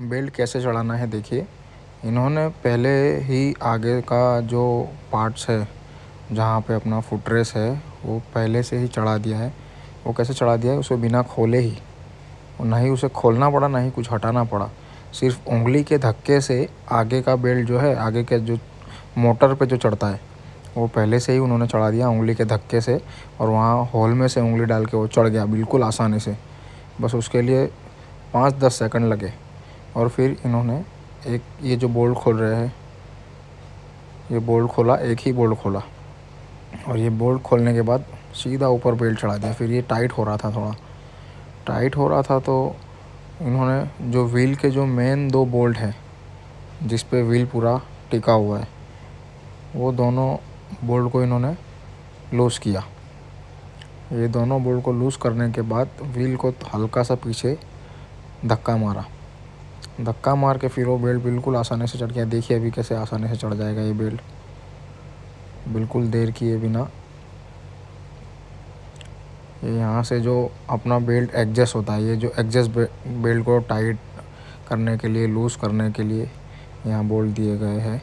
Belt कैसे चढ़ाना है देखिए। इन्होंने पहले ही आगे का जो पार्ट्स है जहाँ पे अपना फुटरेस है वो पहले से ही चढ़ा दिया है। वो कैसे चढ़ा दिया है, उसे बिना खोले ही, ना ही उसे खोलना पड़ा ना ही कुछ हटाना पड़ा। सिर्फ उंगली के धक्के से आगे का बेल्ट जो है, आगे के जो मोटर पे जो चढ़ता है वो पहले से ही उन्होंने चढ़ा दिया उंगली के धक्के से, और वहाँ होल में से उंगली डाल के वो चढ़ गया बिल्कुल आसानी से। बस उसके लिए 5-10 सेकंड लगे। और फिर इन्होंने एक ये जो बोल्ट खोल रहे हैं, ये बोल्ट खोला, एक ही बोल्ट खोला, और ये बोल्ट खोलने के बाद सीधा ऊपर बेल्ट चढ़ा दिया। फिर ये टाइट हो रहा था, थोड़ा टाइट हो रहा था, तो इन्होंने जो व्हील के जो मेन 2 बोल्ट हैं जिस पे व्हील पूरा टिका हुआ है, वो दोनों बोल्ट को इन्होंने लूज़ किया। ये दोनों बोल्ट को लूज़ करने के बाद व्हील को हल्का सा पीछे धक्का मारा। धक्का मार के फिर वो बेल्ट बिल्कुल आसानी से चढ़ गया। देखिए अभी कैसे आसानी से चढ़ जाएगा ये बेल्ट, बिल्कुल देर किए बिना। ये यहाँ से जो अपना बेल्ट एडजस्ट होता है, ये जो एडजस्ट बेल्ट को टाइट करने के लिए, लूज़ करने के लिए यहाँ बोल्ट दिए गए हैं।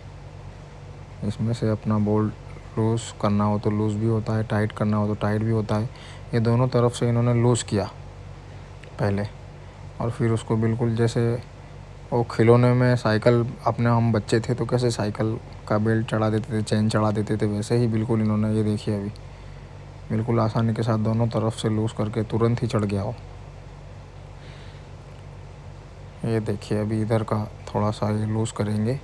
इसमें से अपना बोल्ट लूज़ करना हो तो लूज़ भी होता है, टाइट करना हो तो टाइट भी होता है। ये दोनों तरफ से इन्होंने लूज़ किया पहले, और फिर उसको बिल्कुल जैसे वो खिलौने में साइकिल, अपने हम बच्चे थे तो कैसे साइकिल का बेल्ट चढ़ा देते थे, चेन चढ़ा देते थे, वैसे ही बिल्कुल इन्होंने, ये देखिए अभी बिल्कुल आसानी के साथ दोनों तरफ से लूज़ करके तुरंत ही चढ़ गया हो। ये देखिए अभी इधर का थोड़ा सा ये लूज़ करेंगे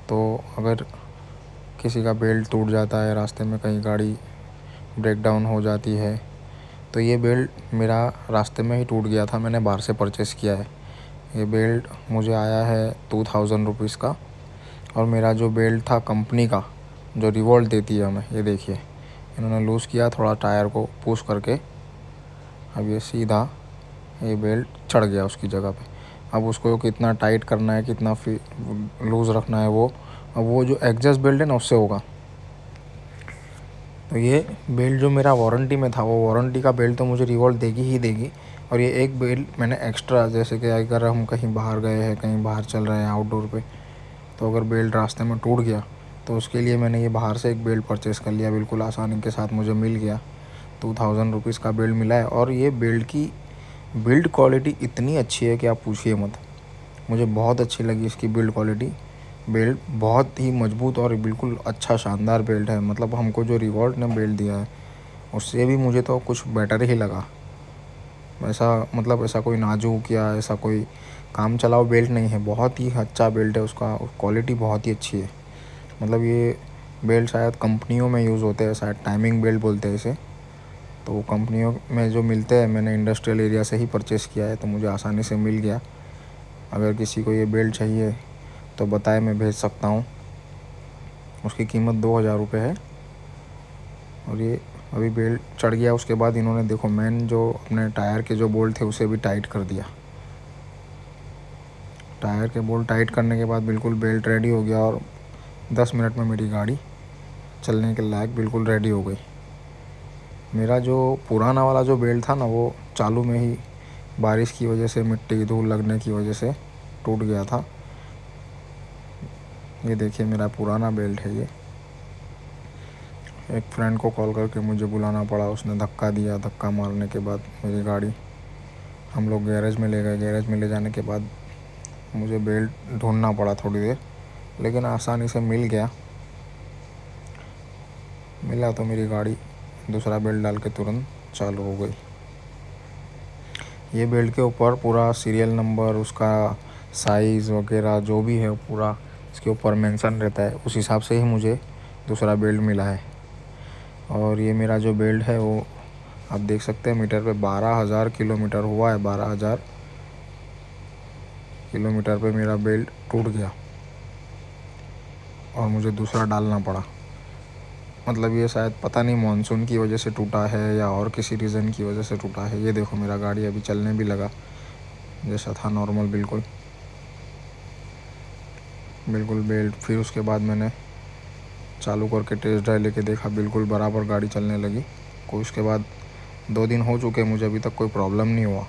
तो अगर किसी का बेल्ट टूट जाता है, रास्ते में कहीं गाड़ी ब्रेक डाउन हो जाती है, तो ये बेल्ट मेरा रास्ते में ही टूट गया था। मैंने बाहर से परचेज़ किया है। ये बेल्ट मुझे आया है 2000 रुपीज़ का, और मेरा जो बेल्ट था कंपनी का, जो रिवॉल्ट देती है हमें, ये देखिए इन्होंने लूज़ किया थोड़ा टायर को पुश करके। अब ये सीधा ये बेल्ट चढ़ गया उसकी जगह पे। अब उसको कितना टाइट करना है, कितना लूज़ रखना है, वो अब वो जो एडजस्ट बेल्ट है ना उससे होगा। तो ये बेल्ट जो मेरा वारंटी में था, वो वारंटी का बेल्ट तो मुझे रिवॉल्ट देगी ही देगी। और ये एक बेल्ट मैंने एक्स्ट्रा, जैसे कि अगर हम कहीं बाहर गए हैं, कहीं बाहर चल रहे हैं आउटडोर पे, तो अगर बेल्ट रास्ते में टूट गया तो उसके लिए मैंने ये बाहर से एक बेल्ट परचेज़ कर लिया, बिल्कुल आसानी के साथ मुझे मिल गया। 2000 रुपीज़ का बेल्ट मिला है। और ये बेल्ट की बिल्ड क्वालिटी इतनी अच्छी है कि आप पूछिए मत। मुझे बहुत अच्छी लगी इसकी बिल्ड क्वालिटी। बेल्ट बहुत ही मजबूत और बिल्कुल अच्छा शानदार बेल्ट है। मतलब हमको जो रिवॉल्ट ने बेल्ट दिया है उससे भी मुझे तो कुछ बेटर ही लगा। ऐसा कोई नाजुक या ऐसा कोई काम चलाओ बेल्ट नहीं है, बहुत ही अच्छा बेल्ट है। उसका क्वालिटी बहुत ही अच्छी है। मतलब ये बेल्ट शायद कंपनियों में यूज़ होते हैं, शायद टाइमिंग बेल्ट बोलते हैं इसे। तो कंपनियों में जो मिलते हैं, मैंने इंडस्ट्रियल एरिया से ही परचेज़ किया है, तो मुझे आसानी से मिल गया। अगर किसी को ये बेल्ट चाहिए तो बताए, मैं भेज सकता हूँ। उसकी कीमत 2000 रुपये है। और ये अभी बेल्ट चढ़ गया। उसके बाद इन्होंने देखो मैन जो अपने टायर के जो बोल्ट थे उसे भी टाइट कर दिया। टायर के बोल्ट टाइट करने के बाद बिल्कुल बेल्ट रेडी हो गया, और 10 मिनट में मेरी गाड़ी चलने के लायक बिल्कुल रेडी हो गई। मेरा जो पुराना वाला जो बेल्ट था ना, वो चालू में ही बारिश की वजह से, मिट्टी धूल लगने की वजह से टूट गया था। ये देखिए मेरा पुराना बेल्ट है ये। एक फ्रेंड को कॉल करके मुझे बुलाना पड़ा, उसने धक्का दिया। धक्का मारने के बाद मेरी गाड़ी हम लोग गैरेज में ले गए। गैरेज में ले जाने के बाद मुझे बेल्ट ढूंढना पड़ा थोड़ी देर, लेकिन आसानी से मिल गया। मिला तो मेरी गाड़ी दूसरा बेल्ट डाल के तुरंत चालू हो गई। ये बेल्ट के ऊपर पूरा सीरियल नंबर, उसका साइज़ वगैरह जो भी है पूरा इसके ऊपर मेंशन रहता है। उस हिसाब से ही मुझे दूसरा बेल्ट मिला है। और ये मेरा जो बेल्ट है वो आप देख सकते हैं मीटर पे 12,000 किलोमीटर हुआ है। 12,000 किलोमीटर पे मेरा बेल्ट टूट गया और मुझे दूसरा डालना पड़ा। मतलब ये शायद पता नहीं मानसून की वजह से टूटा है या और किसी रीज़न की वजह से टूटा है। ये देखो मेरा गाड़ी अभी चलने भी लगा, जैसा था नॉर्मल बिल्कुल बेल्ट। फिर उसके बाद मैंने चालू करके टेस्ट ड्राइव लेके देखा, बिल्कुल बराबर गाड़ी चलने लगी। कोई उसके बाद 2 दिन हो चुके हैं मुझे, अभी तक कोई प्रॉब्लम नहीं हुआ।